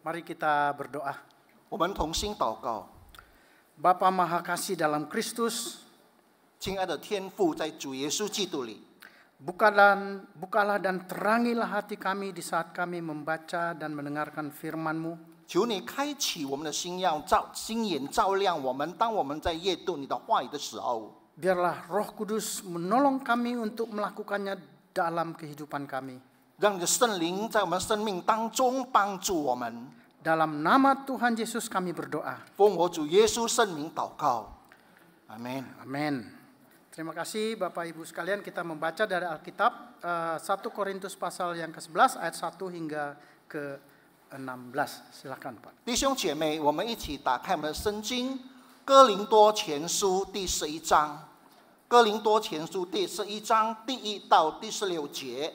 Mari kita berdoa. 我们同心祷告。 Bapa Maha Kasih dalam Kristus, 亲爱的天父，在主耶稣基督里， bukalah dan terangilah hati kami di saat kami membaca dan mendengarkan firman-Mu. 求你开启我们的心眼，照亮我们。当我们在阅读你的话语的时候， Biarlah Roh Kudus menolong kami untuk melakukannya dalam kehidupan kami. 让你的圣灵在我们生命当中帮助我们。 Dalam nama Tuhan Yesus kami berdoa. 奉我主耶稣圣名祷告，阿门。 Amin. Terima kasih Bapak Ibu sekalian, kita membaca dari Alkitab 1 Korintus pasal yang ke-11 ayat 1 hingga ke-16. Silakan Pak. 弟兄姐妹，我们一起打开我们的圣经《哥林多前书》第11章，《哥林多前书》第11章第1到第16节。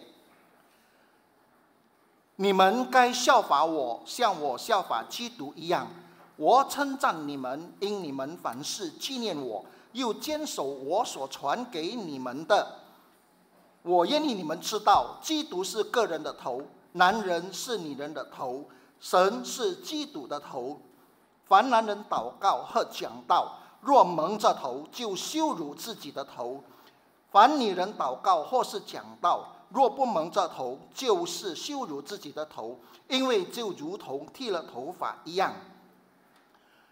你们该效法我，像我效法基督一样。我称赞你们，因你们凡事纪念我，又坚守我所传给你们的。我愿意你们知道，基督是个人的头，男人是女人的头，神是基督的头。凡男人祷告和讲道，若蒙着头，就羞辱自己的头；凡女人祷告或是讲道， 若不蒙着头，就是羞辱自己的头，因为就如同剃了头发一样。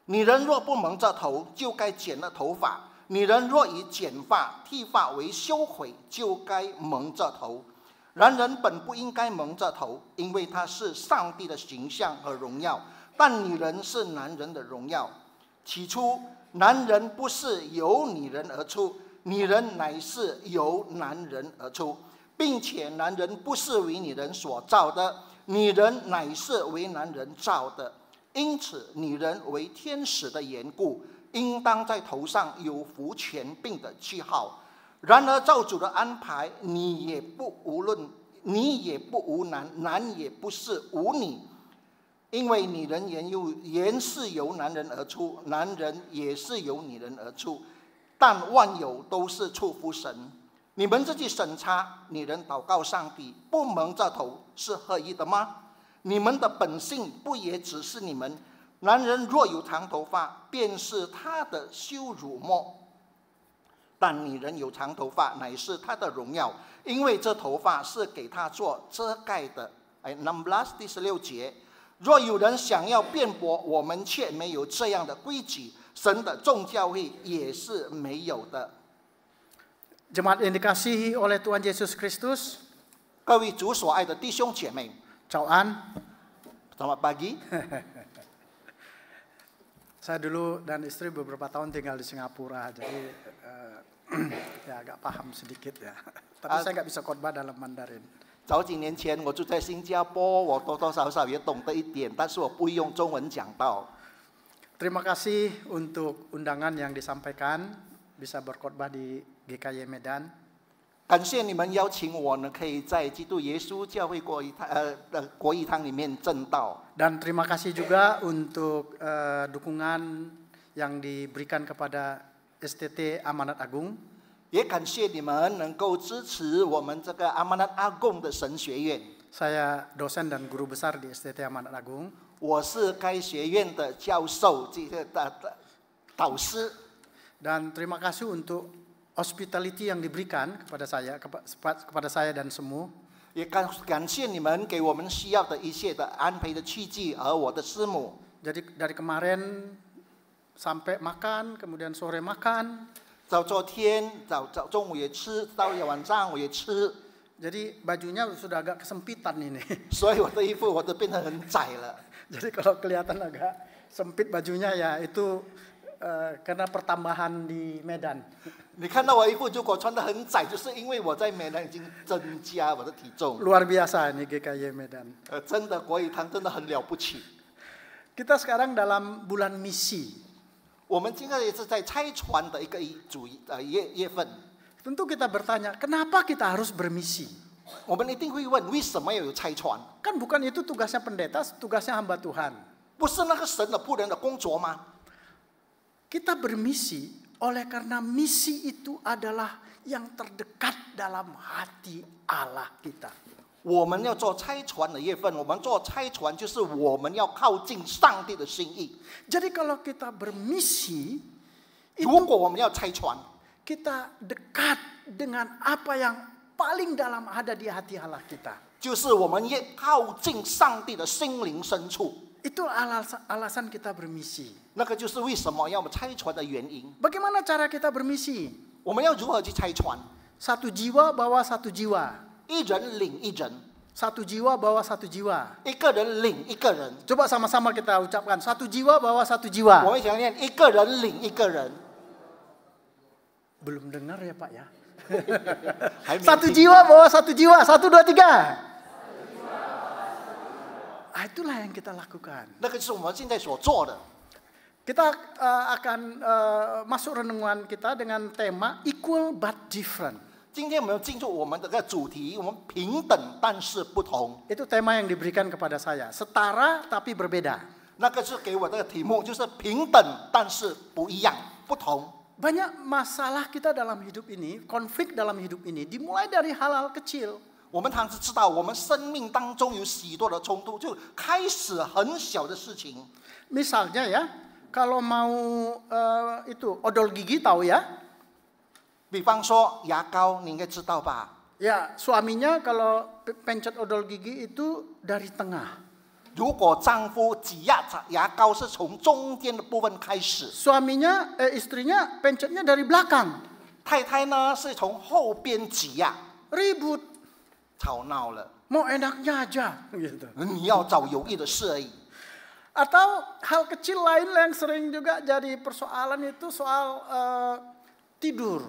女人若不蒙着头，就该剪了头发；女人若以剪发、剃发为羞悔，就该蒙着头。男人本不应该蒙着头，因为他是上帝的形象和荣耀；但女人是男人的荣耀。起初，男人不是由女人而出，女人乃是由男人而出。 并且男人不是为女人所造的，女人乃是为男人造的。因此，女人为天使的缘故，应当在头上有服权柄的记号。然而，照主的安排，你也不无男，男也不是无女，因为女人原是由男人而出，男人也是由女人而出，但万有都是出乎神。 你们自己审查，女人祷告上帝不蒙着头是合意的吗？你们的本性不也只是你们？男人若有长头发，便是他的羞辱么？但女人有长头发，乃是她的荣耀，因为这头发是给她做遮盖的。16第16节，若有人想要辩驳，我们却没有这样的规矩，神的众教会也是没有的。 Jemaat yang dikasihi oleh Tuhan Yesus Kristus, 各位主所爱的弟兄姐妹， Ciao An. selamat pagi. Saya dulu dan istri beberapa tahun tinggal di Singapura, jadi ya agak paham sedikit ya. Tapi saya nggak bisa khotbah dalam Mandarin. 早几年前我住在新加坡，我多多少少也懂得一点，但是我不会用中文讲道。 Terima kasih untuk undangan yang disampaikan, bisa berkhotbah di GKY Medan. 感谢你们邀请我呢，可以在基督耶稣教会国语堂里面证道。 Dan terima kasih juga untuk dukungan yang diberikan kepada STT Amanat Agung. 也感谢你们能够支持我们这个阿曼纳阿贡的神学院。 Saya dosen dan guru besar di STT Amanat Agung. 我是该学院的教授，这个导师。 Dan terima kasih untuk hospitality yang diberikan kepada saya dan semua. 也感谢你们给我们需要的一切的安排的器具，和我的师母。 Jadi dari kemarin sampai makan, kemudian sore makan. 昨天中午也吃，到晚上我也吃。 Jadi bajunya sudah agak kesempitan ini. 所以我的衣服我都变得很窄了。 Jadi kalau kelihatan agak sempit bajunya ya itu karena pertambahan di Medan. 你看到我衣服如果穿得很窄，就是因为我在美南已经增加我的体重。 Luar biasa ini GKY Medan. 真的国语堂真的很了不起。 Kita sekarang dalam bulan misi. 我们现在也是在拆船的一个月份。 Tentu kita bertanya, kenapa kita harus bermisi? 我们一定会问，为什么要有拆船？ Kan bukan itu tugasnya pendeta, tugasnya hamba Tuhan. 不是那个神的仆人的工作吗？ Kita bermisi oleh karena misi itu adalah yang terdekat dalam hati Allah kita. 我们要做差传的月份，我们做差传就是我们要靠近上帝的心意。 Jadi kalau kita bermisi, 如果我们要差传， kita dekat dengan apa yang paling dalam ada di hati Allah kita. 就是我们越靠近上帝的心灵深处。 Itu alasan kita bermisi. 那个就是为什么要差传的原因。 Bagaimana cara kita bermisi? 我们要如何去差传？ Satu jiwa bawa satu jiwa. 一人领一人， Satu jiwa bawa satu jiwa. 一个人领一个人。 Coba sama-sama kita ucapkan. Satu jiwa bawa satu jiwa. 我们想念一个人领一个人。 Belum dengar ya Pak ya? 还没 Satu 听 jiwa bawa satu jiwa. 1, 2, 3. Itulah yang kita lakukan. 那个是我们现在所做的。 Kita akan masuk renungan kita dengan tema equal but different. 今天我们要进入我们的个主题，我们平等但是不同。 Itu tema yang diberikan kepada saya. Setara tapi berbeda. 那个是给我的题目，就是平等但是不一样、不同。 Banyak masalah kita dalam hidup ini, konflik dalam hidup ini dimulai dari hal-hal kecil. 我们常常知道，我们生命当中有许多的冲突，就开始很小的事情。 Misalnya ya, kalau mau itu odol gigi tahu ya? 比方说牙膏，你应该知道吧？ Ya, suaminya kalau pencet odol gigi itu dari tengah. 如果丈夫挤牙膏是从中间的部分开始， Suaminya, istrinya pencetnya dari belakang. 太太呢是从后边挤呀， Ribut, 吵闹了。 mau enaknya aja gitu. 你要找有益的事而已。 Atau hal kecil lain yang sering juga jadi persoalan itu soal tidur.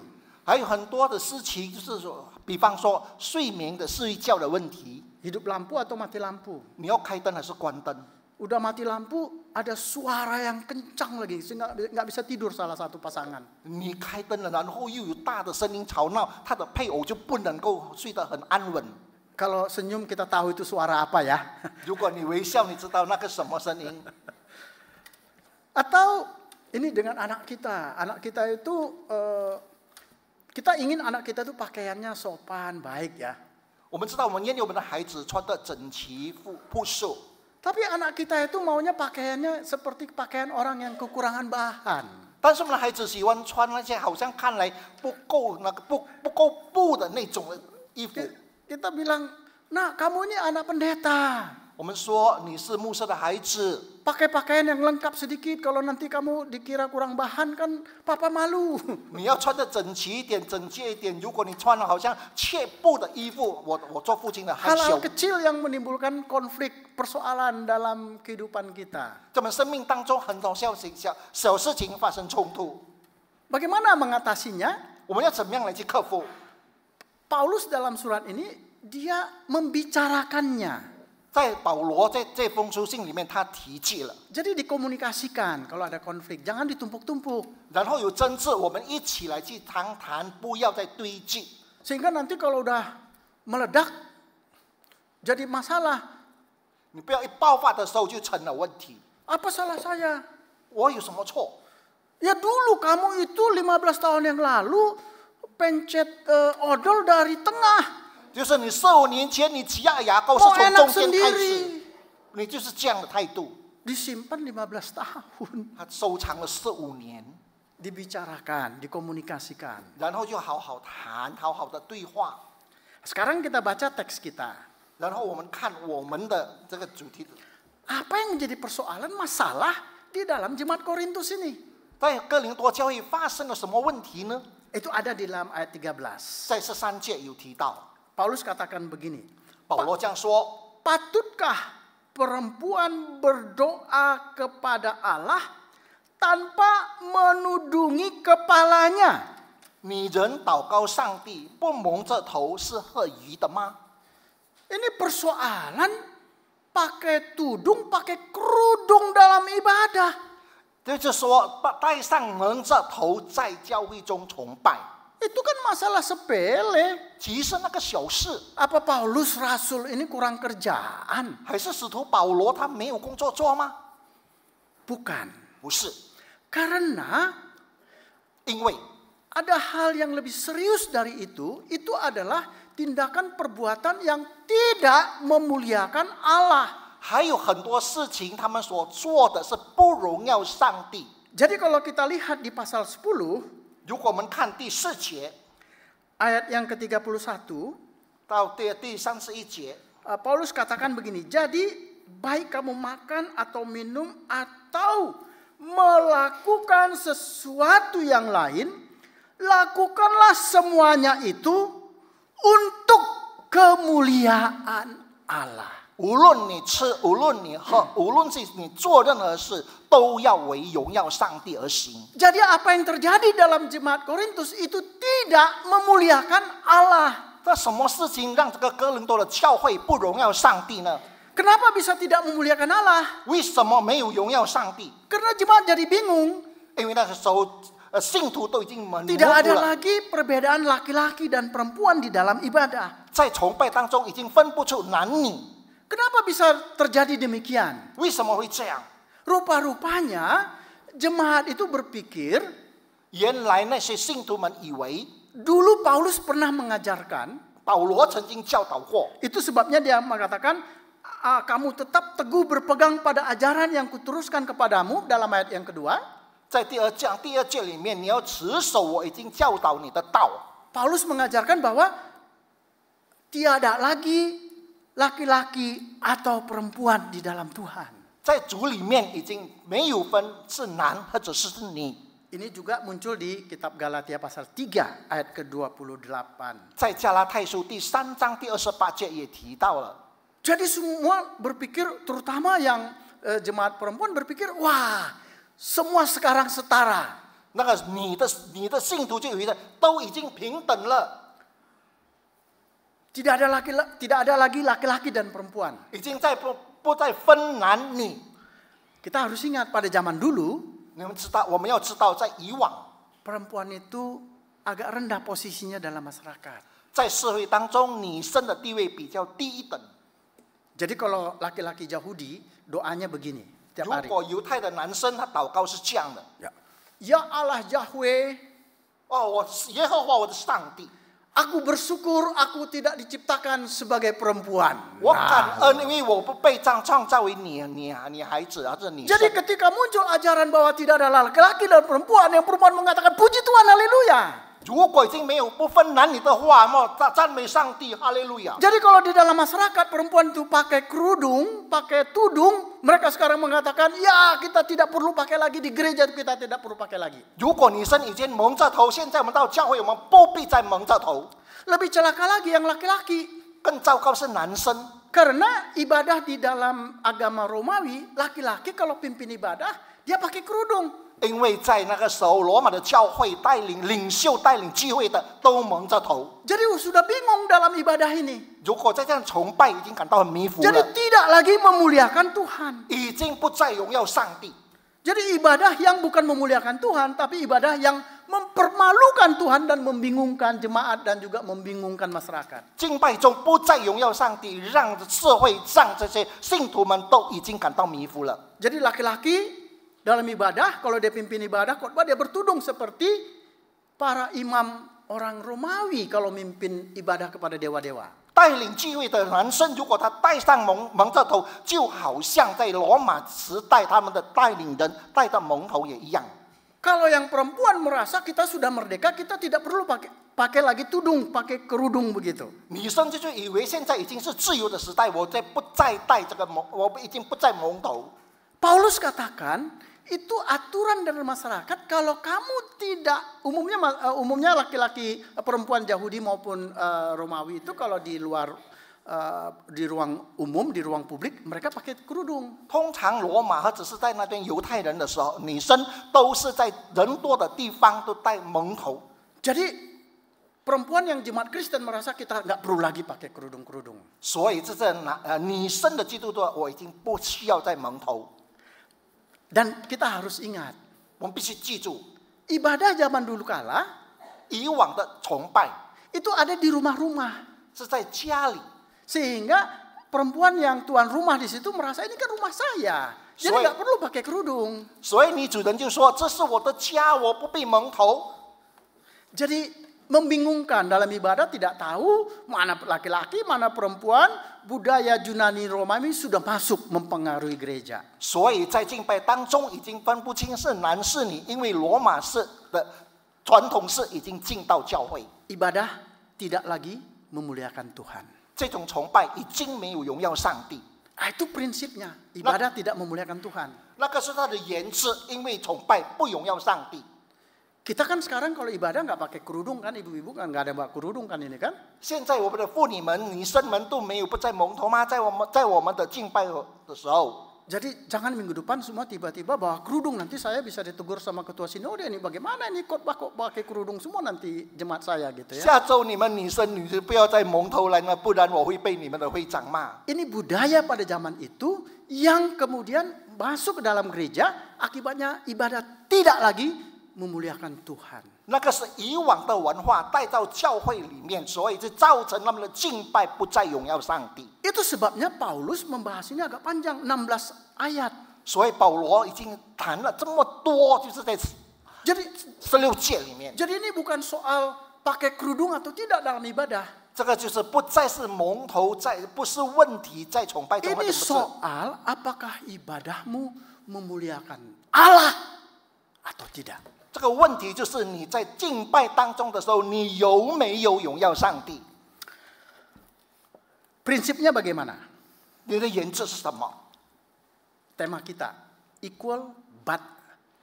还有很多的事情，就是说，比方说睡眠的睡觉的问题， Hidup lampu atau mati lampu. 你要开灯还是关灯？ Udah mati lampu, ada suara yang kencang lagi sehingga nggak bisa tidur salah satu pasangan. 你开灯了，然后又有大的声音吵闹，他的配偶就不能够睡得很安稳。 Kalau senyum kita tahu itu suara apa ya. 如果你微笑，你知道那个什么声音？ Atau ini dengan anak kita. Anak kita itu kita ingin anak kita itu pakaiannya sopan, baik ya. 我们知道，我们愿意我们的孩子穿得整齐、朴素。 Tapi anak kita itu maunya pakaiannya seperti pakaian orang yang kekurangan bahan. 但是我们的孩子喜欢穿那些好像看来不够不够布的那种衣服。 Kita bilang, nah kamu ini anak pendeta. 我们说你是牧师的孩子， Pakai pakaian yang lengkap sedikit. Kalau nanti kamu dikira kurang bahan kan papa malu. 你要穿得整齐一点、整洁一点。如果你穿了好像切布的衣服，我做父亲的害 Hal-hal 羞。 kecil yang menimbulkan konflik, persoalan dalam kehidupan kita. 在我们生命当中很多小事情发生冲突， Bagaimana mengatasinya? 我们要怎么样来去克服？ Paulus dalam surat ini dia membicarakannya. 在保罗在这封书信里面，他提及了， Jadi dikomunikasikan kalau ada konflik, jangan ditumpuk-tumpuk. 然后有争执，我们一起来去谈谈，不要再堆积。 Sehingga nanti kalau udah meledak jadi masalah. 你不要一爆发的时候就成了问题。 Apa salah saya? 我有什么错？ Ya dulu kamu itu 15 tahun yang lalu pencet odol dari tengah. 就是你15年前你挤牙膏是 Mau 从 enak 中间开始， sendiri. 你就是这样的态度。 Disimpan 15 tahun. 他收藏了15年， Dibicarakan, dikomunikasikan. 然后就好好谈，好好的对话。 Sekarang kita baca teks kita. 然后我们看我们的这个主题， Apa yang menjadi persoalan masalah di dalam jemaat Korintus ini? 在哥林多教会发生了什么问题呢？ Itu ada di dalam ayat 13. 在13节有提到， Paulus katakan begini. 保罗这样说： Patutkah perempuan berdoa kepada Allah tanpa menudungi kepalanya? 女人祷告上帝不蒙着头是合宜的吗？ Ini persoalan pakai tudung, pakai kerudung dalam ibadah. 就是说，戴上蒙着头在教会中崇拜， Itu kan masalah sepele. 其实那个小事， Apa Paulus Rasul ini kurang kerjaan? 还是使徒保罗他没有工作做吗？ Bukan. 不是， Karena 因为 ada hal yang lebih serius dari itu adalah tindakan perbuatan yang tidak memuliakan Allah. 还有很多事情，他们所做的是不荣耀上帝。 Jadi kalau kita lihat di pasal 10, 如果我们看第4节 ayat yang ke-31, 到第31节， Paulus katakan begini, jadi baik kamu makan atau minum atau melakukan sesuatu yang lain, lakukanlah semuanya itu untuk kemuliaan Allah. 无论你吃，无论你喝，无论是你做任何事，都要为荣耀上帝而行。 Jadi apa yang terjadi dalam jemaat Korintus itu tidak memuliakan Allah. 那什么事情让这个哥林多的教会不荣耀上帝呢？ Kenapa bisa tidak memuliakan Allah? 为什么没有荣耀上帝？ Karena jemaat jadi bingung. 因为那个时候，信徒都已经蒙 Tidak ada 了， lagi perbedaan laki-laki dan perempuan di dalam ibadah. 在崇拜当中已经分不出男女。 Kenapa bisa terjadi demikian? 为什么会这样？ Rupa-rupanya jemaat itu berpikir, 原来那些信徒们以为 dulu Paulus pernah mengajarkan, 保罗曾经教导过， itu sebabnya dia mengatakan, kamu tetap teguh berpegang pada ajaran yang kuteruskan kepadamu, dalam ayat yang kedua. 在第2章第2节里面，你要持守我已经教导你的道。 Paulus mengajarkan bahwa tiada lagi laki-laki atau perempuan di dalam Tuhan. 在主里面已经没有分是男或者是女。 Ini juga muncul di kitab Galatia pasal 3 ayat ke-28. 在加拉太书第3章第28节也提到了。 Jadi semua berpikir, terutama yang jemaat perempuan berpikir, wah, semua sekarang setara. 那个你的信徒就以为都已经平等了， Tidak ada lagi laki-laki dan perempuan. 已经不再分男女。 Kita harus ingat pada zaman dulu, 你们知道，我们要知道，在以往， perempuan itu agak rendah posisinya dalam masyarakat. 在社会当中，女生的地位比较低一等。 Jadi kalau laki-laki Yahudi, doanya begini 如 tiap hari. 果犹太的男生他祷告是这样的： Ya Allah Yahweh, 哦，耶和华我的上帝， aku bersyukur aku tidak diciptakan sebagai perempuan. 我感恩，因为我不被创造为女孩子，而是女生。 Jadi ketika muncul ajaran bahwa tidak ada laki-laki dan perempuan, yang perempuan mengatakan puji Tuhan, haleluya. 如果已经没有不分男女的话，那么赞美上帝，哈利路亚。 Jadi kalau di dalam masyarakat perempuan itu pakai kerudung, pakai tudung, mereka sekarang mengatakan, ya kita tidak perlu pakai lagi di gereja, kita tidak perlu pakai lagi. 如果女生已经蒙着头，现在我们到教会，我们不必再蒙着头。 Lebih celaka lagi yang laki-laki. 更糟糕是男生， Karena ibadah di dalam agama Romawi, laki-laki kalau pimpin ibadah, dia pakai kerudung. 因为在那个时候，罗马的教会领袖带领聚会的都蒙着头。 Jadi sudah bingung dalam ibadah ini. 如果在这样崇拜，已经感到很迷糊 Jadi 了， tidak lagi memuliakan Tuhan. 已经不再荣耀上帝。 Jadi ibadah yang bukan memuliakan Tuhan, tapi ibadah yang mempermalukan Tuhan dan membingungkan jemaat dan juga membingungkan masyarakat. 敬拜中不再荣耀上帝，让社会让这些信徒们都已经感到迷糊了。 Jadi laki-laki dalam ibadah, kalau dia pimpin ibadah, khotbah dia bertudung seperti para imam orang Romawi kalau mimpin ibadah kepada dewa-dewa. 带领聚会的男生，如果他戴上蒙着头，就好像在罗马时代他们的带领人戴的蒙头也一样。 Kalau yang perempuan merasa kita sudah merdeka, kita tidak perlu pakai lagi tudung, pakai kerudung begitu. 女生就以为现在已经是自由的时代，我不再戴这个蒙，我已经不再蒙头。 Paulus katakan, itu aturan dari masyarakat. Kalau kamu tidak, umumnya laki-laki perempuan Yahudi maupun Romawi itu kalau di luar di ruang umum, di ruang publik, mereka pakai kerudung. 通常罗马或者是在那边犹太人的时候，女生都是在人多的地方都戴蒙头。 Jadi perempuan yang jemaat Kristen merasa kita nggak perlu lagi pakai kerudung-kerudung. 所以这女生的基督徒，我已经不需要再蒙头。 Dan kita harus ingat, 我们必须记住， ibadah zaman dulu kala 以往的崇拜 itu ada di rumah-rumah. 是在家里， Sehingga perempuan yang tuan rumah di situ merasa ini kan rumah saya. Jadi nggak perlu pakai kerudung. 所以女主人就说：“这是我的家，我不必蒙头。” Jadi membingungkan dalam ibadah, tidak tahu mana laki-laki, mana perempuan. Budaya Yunani Romawi sudah masuk mempengaruhi gereja. 所以在敬拜当中已经分不清是男是女，因为罗马式的传统是已经进到教会。 Ibadah tidak lagi memuliakan Tuhan. 这种崇拜已经没有荣耀上帝。 Itu prinsipnya. Ibadah tidak memuliakan Tuhan. 那个是它的原则，因为崇拜不荣耀上帝。 Kita kan sekarang kalau ibadah nggak pakai kerudung kan, ibu-ibu kan nggak ada bawa kerudung kan ini kan? 现在我们的妇女们、女生们都没有不在蒙头吗？在我们的敬拜的时候， Jadi jangan minggu depan semua tiba-tiba bawa kerudung, nanti saya bisa ditegur sama ketua sinode ini, bagaimana ini khotbah kok pakai kerudung semua nanti jemaat saya gitu ya. 下周你们女生不要再蒙头来了，不然我会被你们的会长骂。 Ini budaya pada zaman itu yang kemudian masuk ke dalam gereja, akibatnya ibadah tidak lagi memuliakan Tuhan. 那个是以往的文化带到教会里面，所以就造成他们的敬拜不再荣耀上帝。 Itu sebabnya Paulus membahas ini agak panjang, 16 ayat. 所以保罗已经谈了这么多，就是在 Jadi 16诫里面， jadi ini bukan soal pakai kerudung atau tidak dalam ibadah. 这个就是不再是蒙头，不是问题，在崇拜中或者 Ini 不是。 soal apakah ibadahmu memuliakan Allah atau tidak. 这个问题就是你在敬拜当中的时候，你有没有荣耀上帝？ Prinsipnya bagaimana? 你的原则是什么？ Tema kita, equal but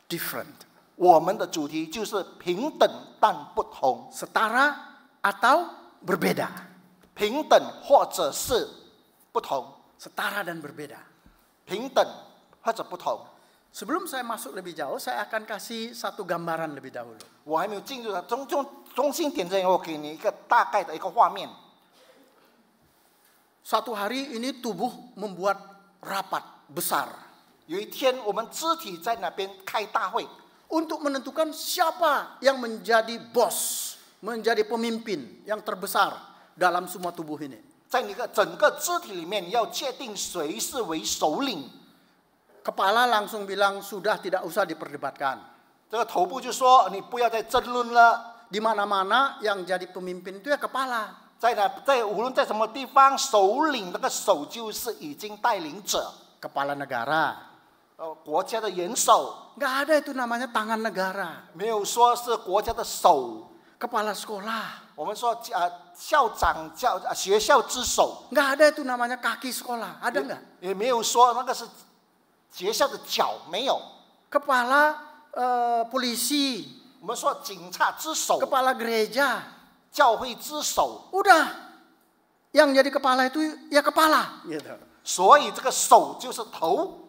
different. 我们的主题就是平等但不同， Setara atau berbeda. 平等或者是不同， Setara dan berbeda. 平等或者不同。 Sebelum saya masuk lebih jauh, saya akan kasih satu gambaran lebih dahulu. 我还没有进入到中心点之前，我给你一个大概的一个画面。 Suatu hari ini tubuh membuat rapat besar 有一天，我们肢体在那边开大会， untuk menentukan siapa yang menjadi bos, menjadi pemimpin yang terbesar dalam semua tubuh ini. 在你的整个肢体里面，你要界定谁是为首领。 Kepala langsung bilang sudah tidak usah diperdebatkan. 这个头部就说你不要再争论了。 Di mana-mana yang jadi pemimpin itu ya kepala. 无论在什么地方，首领那个手就是已经带领者， Kepala negara. 国家的元首， Nggak ada itu namanya tangan negara. 没有说是国家的手。 Kepala sekolah. 我们说校长学校之首， Nggak ada itu namanya kaki sekolah. Ada nggak? 也没有说那个是学校的脚，没有。 Kepala polisi. 我们说警察之首， Kepala gereja. 教会之首。 Udah. Yang jadi kepala itu ya kepala. Gitu. 所以这个手就是头，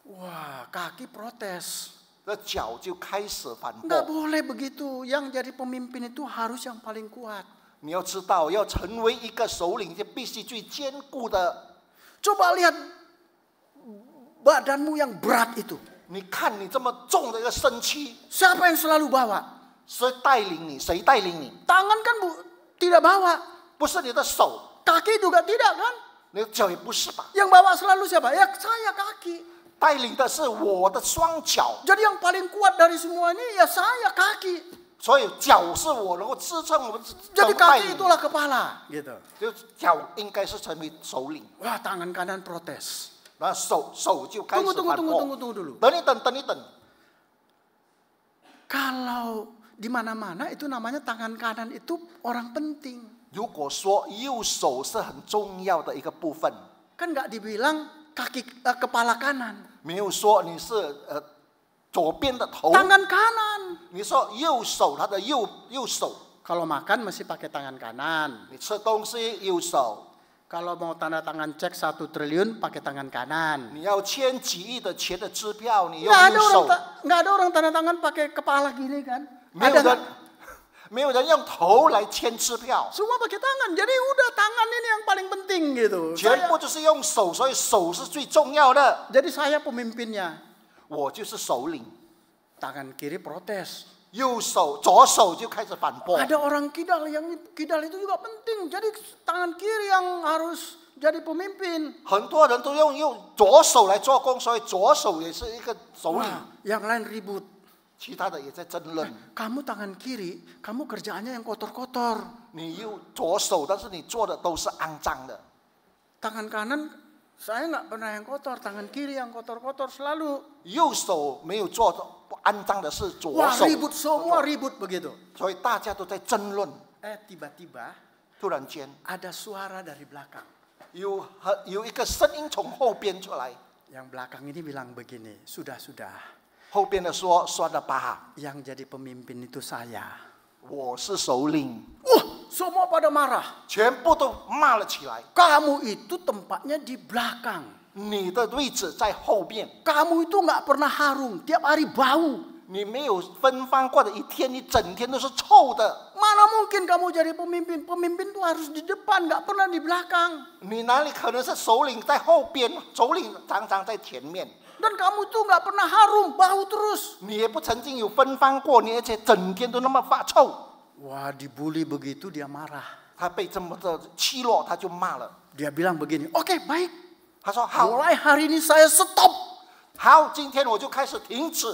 Wah, kaki protes. 这脚就开始反 Nggak 驳。 boleh begitu. Yang jadi pemimpin itu harus yang paling kuat. 你要知道，要成为一个首领，就必须最坚固的。 Coba lihat badanmu yang berat itu. 你看你这么重的一个身躯， Siapa yang selalu bawa? 谁带领你？谁带领你？ Tangan kan tidak bawa. 不是你的手， Kaki juga tidak kan? 你的脚也不是吧？ Yang bawa selalu siapa? Ya saya kaki. 带领的是我的双脚， Jadi yang paling kuat dari semua ini ya saya kaki. 所以脚是我能够支撑我们 Jadi 带 kaki 领， itulah kepala. Gitu. 就脚应该是成为首领， Wah, tangan kanan protes. 然后手就开始 Tunggu 反驳。 dulu. 等一等，等一等， Kalau di mana-mana itu namanya tangan kanan itu orang penting. 如果说右手是很重要的一个部分， Kan nggak dibilang kepala kanan. 没有说你是左边的头， Tangan kanan. 你说右手，他的右手， Kalau makan mesti pakai tangan kanan. 你吃东西右手， Kalau mau tanda tangan cek 1 triliun pakai tangan kanan. 你要签几亿的钱的支票，你用 Nggak ada 右 orang 手， nggak ada orang tanda tangan pakai kepala gini kan? 没有 Ada 人 nggak? 没有人用头来签支票， Semua pakai tangan. Jadi udah tangan ini yang paling penting gitu. 全部就是用手，所以手是最重要的。 Jadi saya pemimpinnya. 我就是首领， Tangan kiri protes. 左手就开始反驳。 Ada orang kidal yang kidal itu juga penting. Jadi tangan kiri yang harus jadi pemimpin. 很多人都用左手来做工，所以左手也是一个首领。 Wah, yang lain ribut. 其他的也在争论。 Kamu tangan kiri, kamu kerjaannya yang kotor-kotor. 你用左手，但是你做的都是肮脏的。 Tangan kanan, saya nggak pernah yang kotor. Tangan kiri yang kotor-kotor selalu. 右手没有做不肮脏的是左 Wah 手， ribut, semua ribut begitu. 所以大家都在争论。 Tiba-tiba 突然间， ada suara dari belakang. 有一个声音从后边出来， Yang belakang ini bilang begini, sudah. 后边的说算了吧， Yang jadi pemimpin itu saya. 我是首领， Semua pada marah. 全部都骂了起来。 Kamu itu tempatnya di belakang. 你的位置在后边， Kamu itu nggak pernah harum, tiap hari bau. 你没有芬芳过的一天，你整天都是臭的。 Mana mungkin kamu jadi pemimpin? Pemimpin itu harus di depan, nggak pernah di belakang. 你哪里可能是首领在后边？首领常常在前面。 Dan kamu tuh nggak pernah harum, bau terus. 你也不曾经有芬芳过，你而且整天都那么发臭。 Wah, dibully begitu dia marah. 他被这么的欺弱，他就骂了。 Dia bilang begini, oke baik. 他说好， Mulai hari ini saya stop. 好，今天我就开始停止。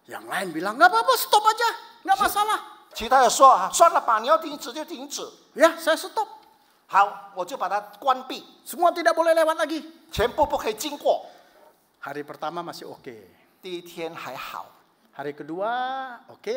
Yang lain bilang nggak apa-apa, stop aja, nggak masalah. 其他的说啊，算了吧，你要停止就停止。 Ya, saya stop. 好，我就把它关闭， Semua tidak boleh lewat lagi. 全部不可以经过。 Hari pertama masih oke. 第一天还好， Hari kedua oke.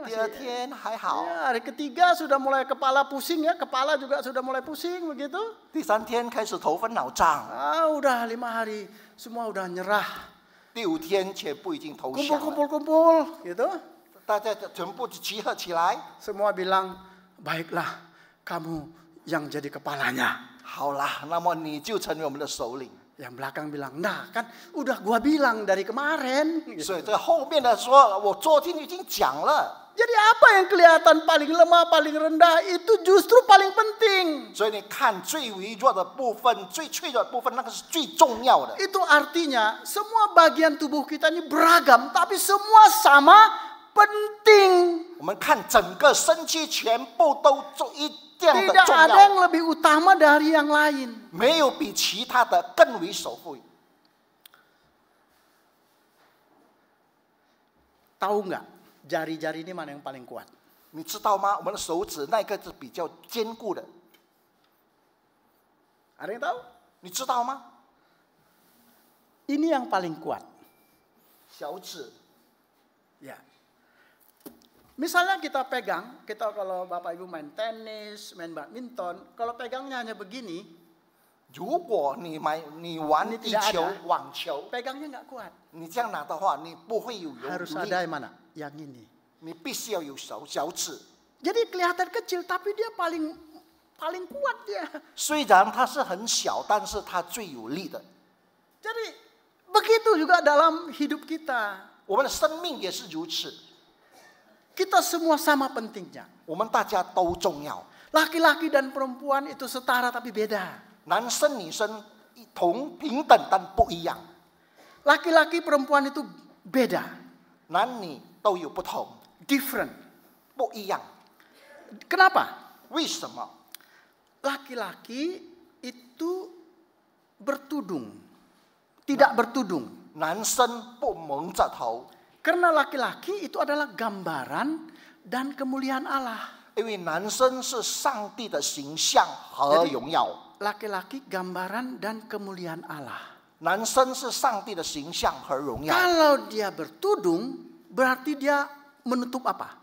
第二天还好， Ya, hari ketiga sudah mulai kepala pusing ya, kepala juga sudah mulai pusing begitu. 第三天开始头昏脑胀， Udah 5 hari semua udah nyerah. 第5天全部已经投降了。 Kumpul gitu. 大家全部集合起来， Semua bilang, baiklah kamu yang jadi kepalanya. 好啦，那么你就成为我们的首领。 Yang belakang bilang, nah kan udah gua bilang dari kemarin. 所以这后面的说，我昨天已经讲了。 Jadi apa yang kelihatan paling lemah, paling rendah itu justru paling penting. 所以你看最微弱的部分、最脆弱的部分，那个是最重要的。 Itu artinya semua bagian tubuh kita ini beragam, tapi semua sama penting. 我们看整个身躯全部都一样的 Tidak 重 ada 要， yang lebih utama dari yang lain. 没有比其他的更为首富。 Tahu nggak jari-jari ini mana yang paling kuat? 你知道吗？我们的手指那个是比较坚固的， Ada yang tahu? 你知道吗？ Ini yang paling kuat. 小指， Ya. Misalnya kita pegang, kita kalau Bapak Ibu main tenis, main badminton, kalau pegangnya hanya begini, 如果你玩 Ini 地 tidak 球 ada.、网球， pegangnya nggak kuat. 你这样拿的话，你不会有 Harus 有 ada 力， yang mana? Yang ini. 你必须要有小指。 Jadi kelihatan kecil, tapi dia paling kuat dia. 虽然它是很小，但是它最有力的。 Jadi begitu juga dalam hidup kita. 我们的生命也是如此， Kita semua sama pentingnya. 我们大家都重要， Laki-laki dan perempuan itu setara tapi beda. 男生女生平等但不一样， Laki-laki perempuan itu beda, 男女都有不同， different. 不一样。 Kenapa? 为什么？ Laki-laki itu bertudung, tidak bertudung. 男生不蒙着头， Karena laki-laki itu adalah gambaran dan kemuliaan Allah. 因为男生是上帝的形象和荣耀， Laki-laki gambaran dan kemuliaan Allah. 男生是上帝的形象和荣耀。 Kalau dia bertudung, berarti dia menutup apa?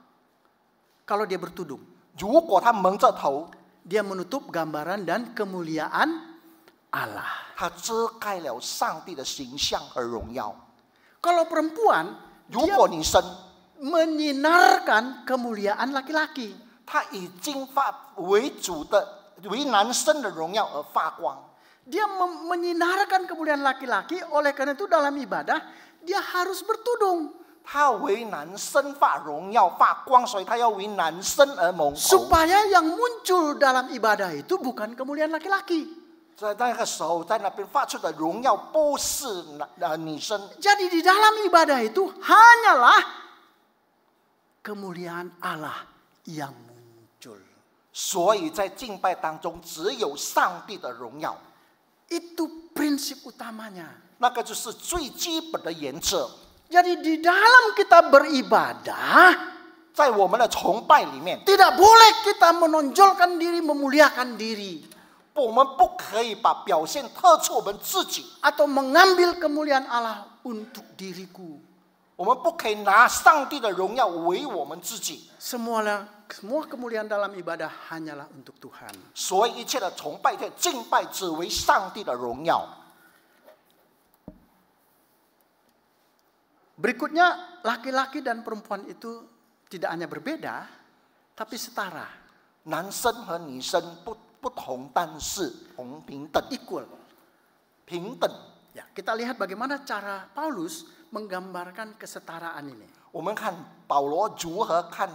Kalau dia bertudung, 如果他蒙着头， dia menutup gambaran dan kemuliaan Allah. 他遮盖了上帝的形象和荣耀。 Kalau perempuan, 如 dia 果女生， menyinarkan kemuliaan laki-laki. 他已经为主的为男生的荣耀而发光。 Dia menyinarkan kemuliaan laki-laki, oleh karena itu dalam ibadah dia harus bertudung. 他为男生发荣耀发光，所以他要为男生而蒙头。 Supaya yang muncul dalam ibadah itu bukan kemuliaan laki-laki. 在那个时候，在那边发出的荣耀不是女生， Jadi di dalam ibadah itu hanyalah kemuliaan Allah yang muncul. 所以在敬拜当中只有上帝的荣耀， Itu prinsip utamanya. 那个就是最基本的原则。Jadi di dalam kita beribadah, 在我们的崇拜里面， tidak boleh kita menonjolkan diri, memuliakan diri. 我们不可以把表现特出我们自己， Atau mengambil kemuliaan Allah untuk diriku. 我们不可以拿上帝的荣耀为我们自己。 Semua kemuliaan dalam ibadah hanyalah untuk Tuhan. 所以一切的崇拜、的敬拜，只为上帝的荣耀。 Berikutnya, laki-laki dan perempuan itu tidak hanya berbeda, tapi setara. 男生和女生不同，但是平等， Equal. 平等。 Ya, kita lihat bagaimana cara Paulus menggambarkan kesetaraan ini. 我们看保罗如何看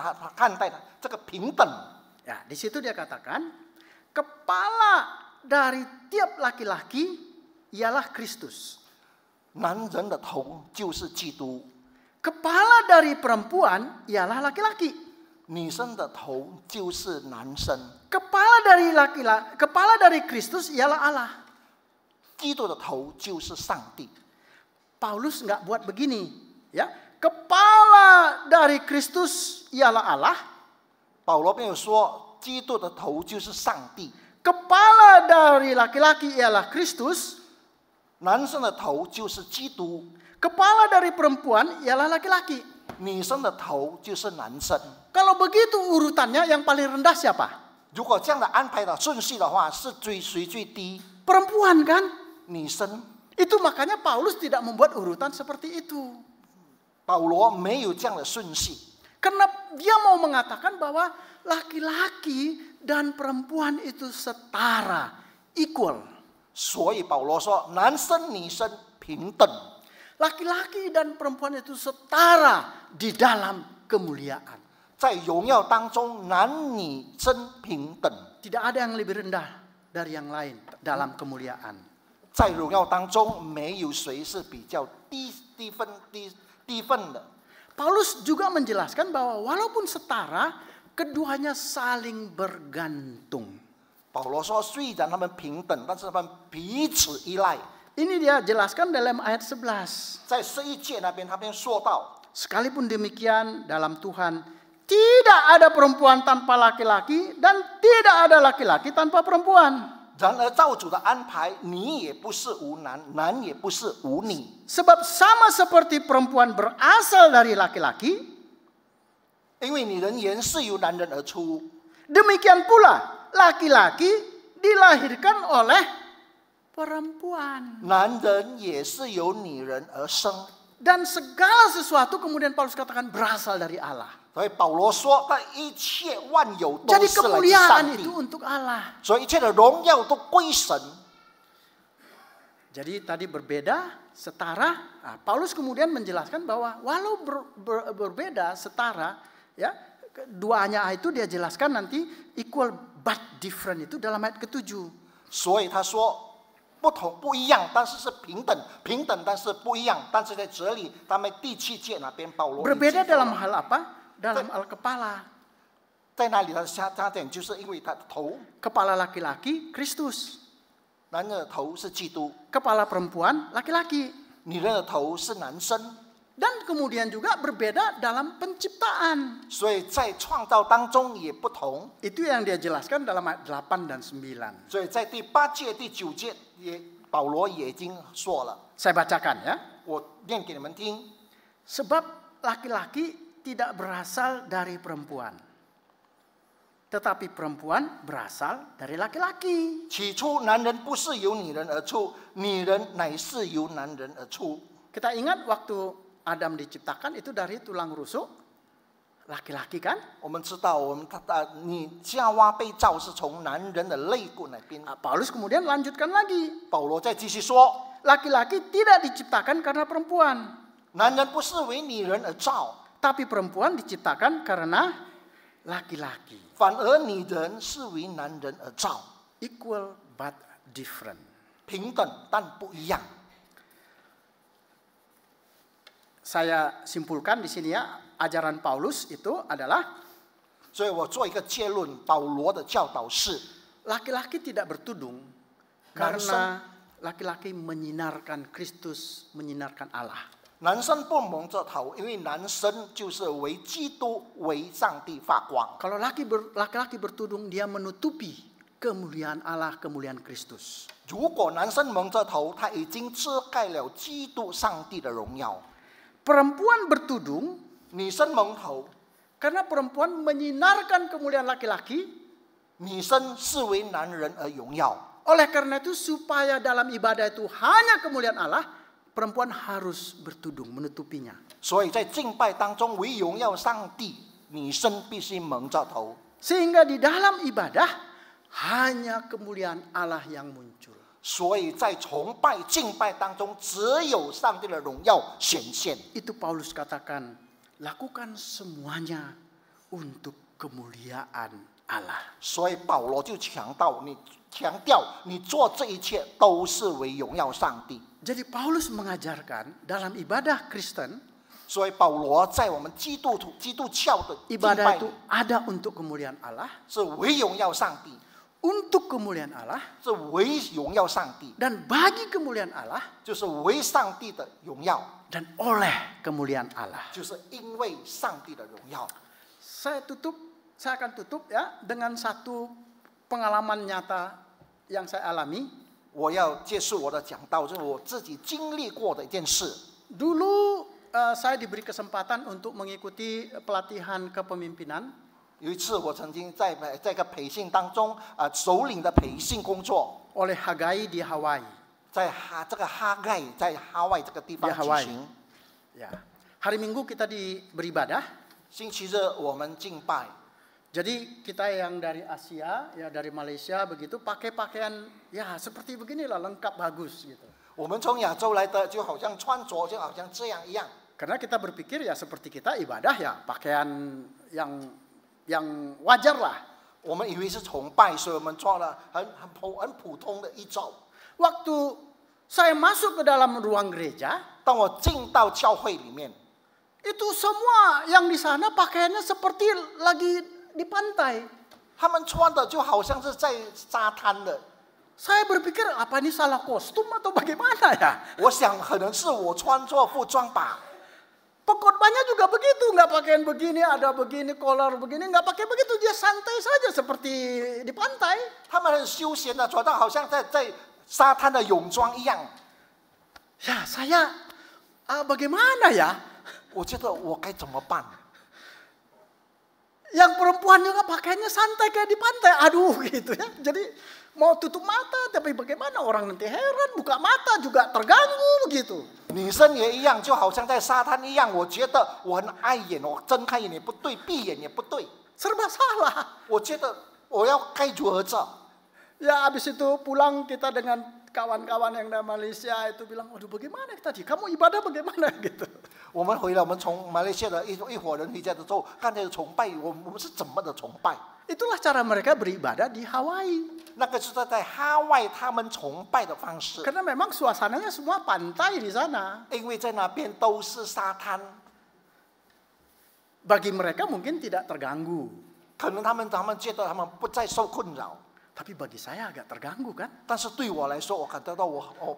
待这个平等。 Ya, di situ dia katakan, kepala dari tiap laki-laki ialah Kristus. 男人的头就是基督， Kepala dari perempuan ialah laki-laki. 女生的头就是男生。 Kepala dari Kristus ialah Allah. 基督的头就是上帝。 Paulus nggak buat begini, ya. Kepala dari Kristus ialah Allah. 保罗没有说基督的头就是上帝， Kepala dari laki-laki ialah Kristus. 男生的头就是基督， Kepala dari perempuan ialah laki-laki. 女生的头就是男生。 Kalau begitu urutannya yang paling rendah siapa? 如果这样的安排的顺序的话，是谁最低？ Perempuan kan? 女生。 Itu makanya Paulus tidak membuat urutan seperti itu. 保罗没有这样的顺序， Karena dia mau mengatakan bahwa laki-laki dan perempuan itu setara, equal. 所以保罗说男生女生平等。 Laki-laki dan perempuan itu setara di dalam kemuliaan. 在荣耀当中，男女生平等。 Tidak ada yang lebih rendah dari yang lain dalam kemuliaan. 在荣耀当中，没有谁是比较低分的。 Paulus juga menjelaskan bahwa walaupun setara, keduanya saling bergantung. 保罗说，虽然他们平等，但是他们彼此依赖。 Ini dia jelaskan dalam ayat 11. 在11节那边，他边说到， Sekalipun demikian dalam Tuhan tidak ada perempuan tanpa laki-laki dan tidak ada laki-laki tanpa perempuan. 然而造主的安排，女也不是无男，男也不是无女。 Sebab sama seperti perempuan berasal dari laki-laki, 因为女人原是由男人而出， demikian pula laki-laki dilahirkan oleh perempuan. 男人也是由女人而生。 Dan segala sesuatu kemudian Paulus katakan berasal dari Allah. 所以保罗说，他一切万有都 Jadi 是来自 kemuliaan 上帝 itu，untuk Allah. 所以一切的荣耀都归神。 Jadi tadi berbeda, setara. Nah, Paulus kemudian menjelaskan bahwa walau berbeda, setara, ya, keduanya itu dia jelaskan nanti equal but different itu dalam ayat ke-7. 所以他说不同不一样，但是是平等，平等但是不一样。但是在这里，他们第7节那边保罗 Berbeda dalam hal apa? Dalam hal kepala. 在那里他加点，就是因为他的头， Kepala laki-laki Kristus. 男人的头是基督， Kepala perempuan laki-laki. 女人的头是男生。 Dan kemudian juga berbeda dalam penciptaan. 所以在创造当中也不同。 Itu yang dia jelaskan dalam ayat 8 dan 9. 所以在第8节、第9节也保罗也已经说了， Saya bacakan ya. 我念给你们听。 Sebab laki-laki tidak berasal dari perempuan, tetapi perempuan berasal dari laki-laki. 起初男人不是由女人而出，女人乃是由男人而出。 Kita ingat waktu Adam diciptakan itu dari tulang rusuk laki-laki kan? 我们知道，你夏娃被造是从男人的肋骨那边。 Paulus kemudian lanjutkan lagi. 保罗再继续说， Laki-laki tidak diciptakan karena perempuan, 男人不是为女人而造， tapi perempuan diciptakan karena laki-laki. 反而女人是为男人而造， Equal but different. 平等但不一样。 Saya simpulkan di sini ya, ajaran Paulus itu adalah 所以我做一个结论，保罗的教导是， laki-laki tidak bertudung Langsung. karena laki-laki menyinarkan Kristus, menyinarkan Allah. 男生不蒙着头，因为男生就是为基督、为上帝发光。 Kalau laki-laki bertudung, dia menutupi kemuliaan Allah, kemuliaan Kristus. 如果男生蒙着头，他已经遮盖了基督、上帝的荣耀。 Perempuan bertudung 女生蒙头， karena perempuan menyinarkan kemuliaan laki-laki. 女生是为男人而荣耀。 Oleh karena itu supaya dalam ibadah itu hanya kemuliaan Allah, perempuan harus bertudung, menutupinya. 所以在敬拜当中，为荣耀上帝，女生必须蒙着头。 Sehingga di dalam ibadah hanya kemuliaan Allah yang muncul. 所以在崇拜、敬拜当中，只有上帝的荣耀显现。 Itu Paulus katakan, lakukan semuanya untuk kemuliaan Allah. 所以保罗就强调，你做这一切都是为荣耀上帝。 Jadi Paulus mengajarkan dalam ibadah Kristen, 所以保罗在我们基督教的敬 ibadah 拜 itu ada untuk kemuliaan Allah, 是为荣耀上帝， untuk kemuliaan Allah, 是为荣耀上帝， dan bagi kemuliaan Allah, 就是为上帝的荣耀， dan oleh kemuliaan Allah. 就是因为上帝的荣耀。 Saya akan tutup ya dengan satu pengalaman nyata yang saya alami. 我要结束我的讲道，就是我自己经历过的一件事。 Dulu saya diberi kesempatan untuk mengikuti pelatihan kepemimpinan. 有一次，我曾经在这个培训当中，首领的培训工作， oleh Hagai di Hawaii. 在这个哈盖，在哈外这个地方 Di 举 Hawaii. 行。 Ya. Hari Minggu kita beribadah. 星期日我们敬拜， Jadi kita yang dari Asia, ya dari Malaysia begitu pakai pakaian ya seperti beginilah lengkap bagus gitu. 我们从亚洲来的，就好像穿着就好像这样一样。 Karena kita berpikir ya seperti kita ibadah ya pakaian yang wajar lah. 我们以为是崇拜，所以我们穿了很普通的衣罩。 Waktu saya masuk ke dalam ruang gereja, 当我进到教会里面， itu semua yang di sana pakaiannya seperti lagi di pantai. 他们穿的就好像是在沙滩的。 Saya berpikir apa ini salah kostum atau bagaimana ya? 我想可能是我穿错服装吧。 Pengkhotbahnya juga begitu, nggak pakaian begini, ada begini, kolor begini, nggak pakai begitu, dia santai saja seperti di pantai. 他们很休闲的穿到好像在沙滩的泳装一样。 Ya saya bagaimana ya? 我觉得我该怎么办？ Yang perempuan juga pakaiannya santai kayak di pantai, aduh gitu ya. Jadi mau tutup mata, tapi bagaimana orang nanti heran, buka mata juga terganggu begitu. 女生也一样，就好像在沙滩一样。我觉得我很碍眼，我睁开眼也不对，闭眼也不对。 Serba salah. 我觉得我要该如何做？ Ya habis itu pulang kita dengan kawan-kawan yang dari Malaysia itu bilang, waduh bagaimana tadi, kamu ibadah bagaimana gitu. 我们回来，我们从马来西亚的一伙人回家的时候，刚才的崇拜，我们是怎么的崇拜？ Itulah cara mereka beribadah di Hawaii. 那个是在哈外他们崇拜的方式， Karena memang suasananya semua pantai di sana. 因为在那边都是沙滩， Bagi mereka mungkin tidak terganggu. 可能他们觉得他们不再受困扰， Tapi bagi saya agak terganggu kan. 但是对我来说，我感觉到我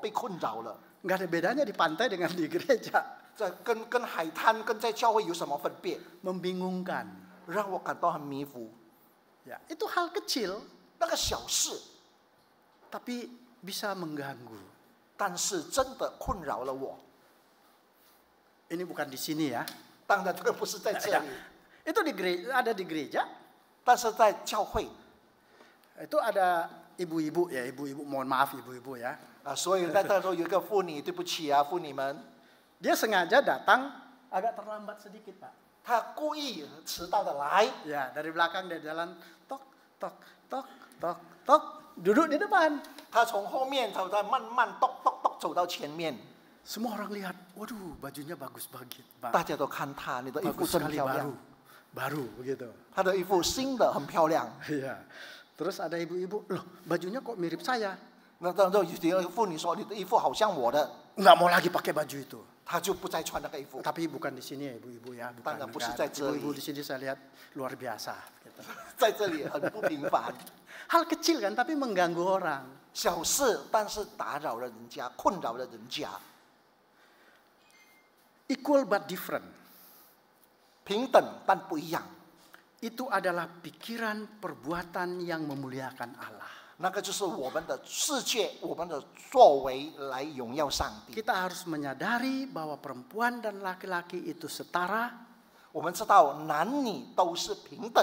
被困扰了。 Nggak ada bedanya di pantai dengan di gereja. 这跟海滩跟在教会有什么分别？ Membingungkan. 让我感到很迷糊。 Ya, itu hal kecil 那个小事， tapi bisa mengganggu. 但是真的困扰了我。 Ini bukan di sini ya. 当然，这个不是在这 Ya. 里， Itu ada di gereja. 但是在教会 Itu ada ibu-ibu ya, ibu-ibu, mohon maaf ibu-ibu ya. 啊，所以在这时候有一个妇女，对不起啊，妇女们， Dia sengaja datang agak terlambat sedikit, Pak. 她故意迟到的来， Ya, dari belakang dia jalan tok tok tok tok tok, duduk di depan. 她从后面走的慢慢咚咚咚走到前面， Semua orang lihat, waduh bajunya bagus banget, Pak. 大家都看她，你的衣服 Bagus 真 sekali 漂 baru. 亮， Baru begitu. 她的衣服新的很漂亮。 Iya. Terus ada ibu-ibu, loh bajunya kok mirip saya? 那有一个妇女说：“你的衣服好像我的。 Nggak mau lagi pakai baju itu. ”她就不再穿那个衣服。 Tapi bukan di sini ya ibu-ibu ya. Bukan, Tanda pusat enggak. saya Ibu-ibu di sini saya lihat luar biasa. Gitu. 在这里很不平凡， Hal kecil kan tapi mengganggu orang. 小事，但是打扰了人家，困扰了人家。equal but different. 平等但不一样。 Itu adalah pikiran perbuatan yang memuliakan Allah. 那个就是我们的世界，我们的作为来荣耀上帝。 Kita harus menyadari bahwa perempuan dan laki-laki itu setara, 我们知道男女都是平等，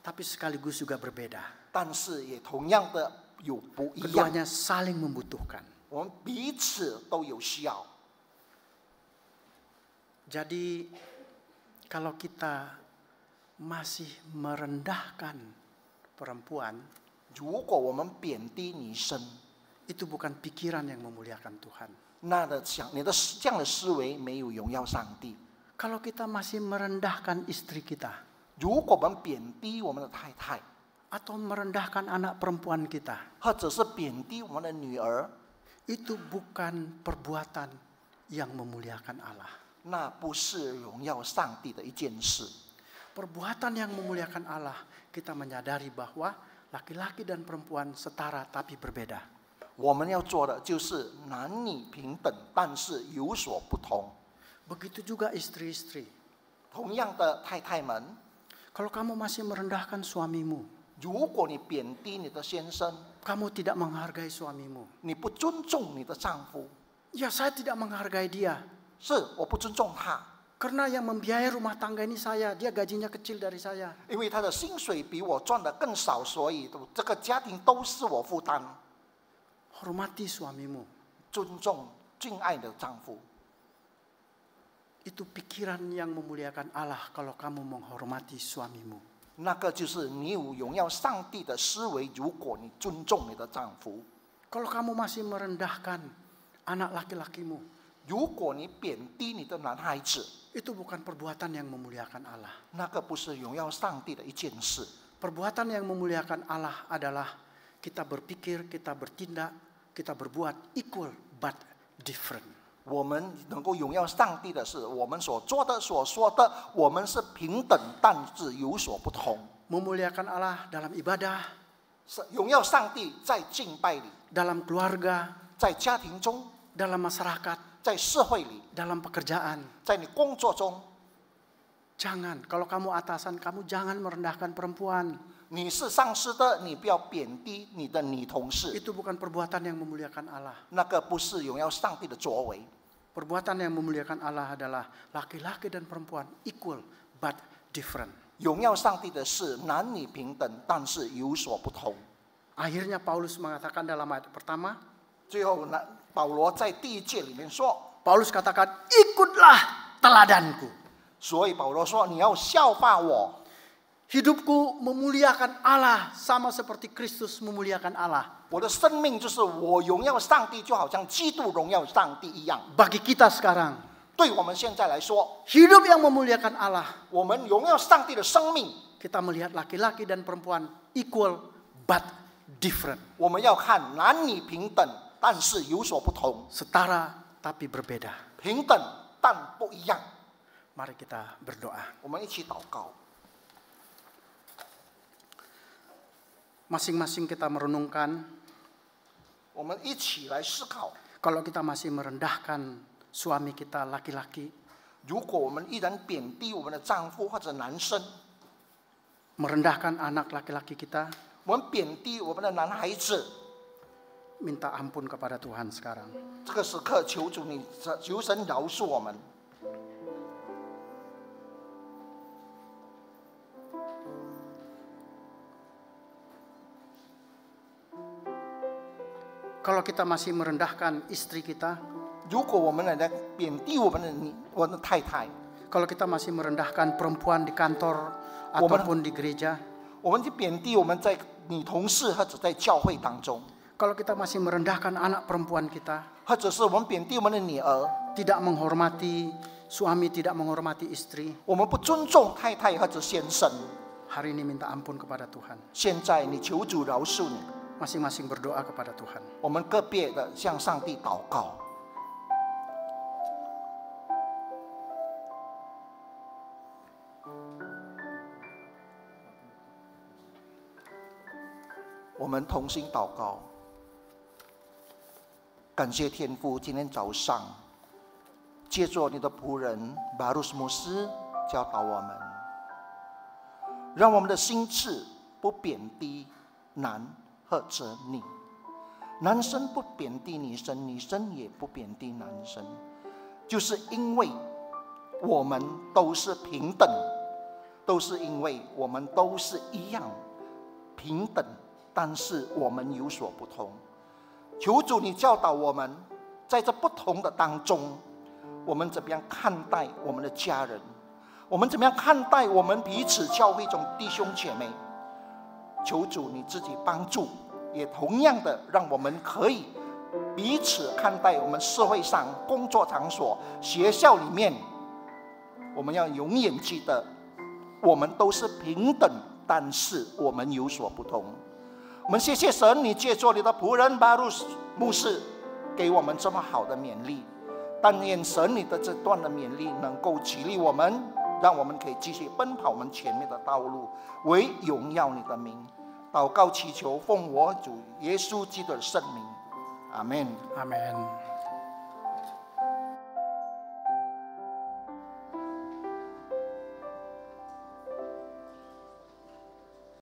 tapi sekaligus juga berbeda. 但是也同样的有不一样。 Keduanya saling membutuhkan. 我们彼此都有需要。 Jadi kalau kita masih merendahkan perempuan, 如果我们贬低女生， itu bukan pikiran yang memuliakan Tuhan. 那的想你的这样的思维没有荣耀上帝。 Kalau kita masih merendahkan istri kita, 如果我们贬低我们的太太， atau merendahkan anak perempuan kita, 或者是贬低我们的女儿， itu bukan perbuatan yang memuliakan Allah. 那不是荣耀上帝的一件事。 Perbuatan yang memuliakan Allah, kita menyadari bahwa laki-laki dan perempuan setara tapi berbeda. 我们要做的就是男女平等，但是有所不同。 Begitu juga istri-istri. 同样的，太太们， Kalau kamu masih merendahkan suamimu, 如果你贬低你的先生， kamu tidak menghargai suamimu. 你不尊重你的丈夫， Ya, saya tidak menghargai dia. 是我不尊重他， Karena yang membiayai rumah tangga ini saya, dia gajinya kecil dari saya. 因为他的薪水比我赚的更少，所以这个家庭都是我负担。 Hormati suamimu. 尊重、敬爱的丈夫， Itu pikiran yang memuliakan Allah kalau kamu menghormati suamimu. 那个就是你有荣耀上帝的思维。如果你尊重你的丈夫， Kalau kamu masih merendahkan anak laki-lakimu, 如果你贬低你的男孩子， itu bukan perbuatan yang memuliakan Allah. 那个不是荣耀上帝的一件事。 Perbuatan yang memuliakan Allah adalah kita berpikir, kita bertindak, kita berbuat equal but different. 我们能够荣耀上帝的是，我们所做的、所说的，我们是平等，但是有所不同。 Memuliakan Allah dalam ibadah, 是荣耀上帝在敬拜里， dalam keluarga, 在家庭中， dalam masyarakat, 在社会里， dalam pekerjaan. 在你工作中。 Jangan, kalau kamu atasan, kamu jangan merendahkan perempuan. 你是上司的，你不要贬低你的女同事， Itu bukan perbuatan yang memuliakan Allah. 那个不是荣耀上帝的作为。 Perbuatan yang memuliakan Allah adalah laki-laki dan perempuan equal but different. 荣耀上帝的是男女平等，但是有所不同。 Akhirnya Paulus mengatakan dalam ayat pertama, 最后呢，保罗在第一节里面说， Paulus katakan, ikutlah teladanku. 所以保罗说你要效法我。 Hidupku memuliakan Allah sama seperti Kristus memuliakan Allah. 我的生命就是我荣耀上帝，就好像基督荣耀上帝一样。 Bagi kita sekarang, 对我们现在来说， hidup yang memuliakan Allah, 我们荣耀上帝的生命， kita melihat laki-laki dan perempuan equal but different. 我们要看男女平等，但是有所不同； Setara tapi berbeda. 平等但不一样。 Mari kita berdoa. 我们一起祷告。 Masing-masing kita merenungkan, 我们一起来思考， kalau kita masih merendahkan suami kita laki-laki, 如果我们依然贬低我们的丈夫或者男生， merendahkan anak laki-laki kita, 我们贬低我们的男孩子， minta ampun kepada Tuhan sekarang. 这个时刻求主你求神饶恕我们。 Kalau kita masih merendahkan istri kita, 如果我们来贬低我们的太太， kalau kita masih merendahkan perempuan di kantor ataupun di gereja, 我们就贬低我们在女同事或者在教会当中， kalau kita masih merendahkan anak perempuan kita, 或者是我们贬低我们的女儿， tidak menghormati suami, tidak menghormati istri, 我们不尊重太太或者先生， hari ini minta ampun kepada Tuhan. 现在你求主饶恕你， Masing-masing berdoa kepada Tuhan. 我们个别的向上帝祷告。 我们同心祷告，感谢天父，今天早上借着你的仆人巴鲁斯牧师教导我们，让我们的心智不贬低男或者女，男生不贬低女生，女生也不贬低男生，就是因为我们都是平等，都是因为我们都是一样平等，但是我们有所不同。求主你教导我们，在这不同的当中，我们怎么样看待我们的家人，我们怎么样看待我们彼此教会中弟兄姐妹。求主你自己帮助，也同样的让我们可以彼此看待我们社会上、工作场所、学校里面，我们要永远记得我们都是平等，但是我们有所不同。我们谢谢神，你借着你的仆人巴鲁斯牧师给我们这么好的勉励，但愿神你的这段的勉励能够激励我们，让我们可以继续奔跑我们前面的道路，为荣耀你的名。祷告祈求奉我主耶稣基督的圣名，阿们，阿们。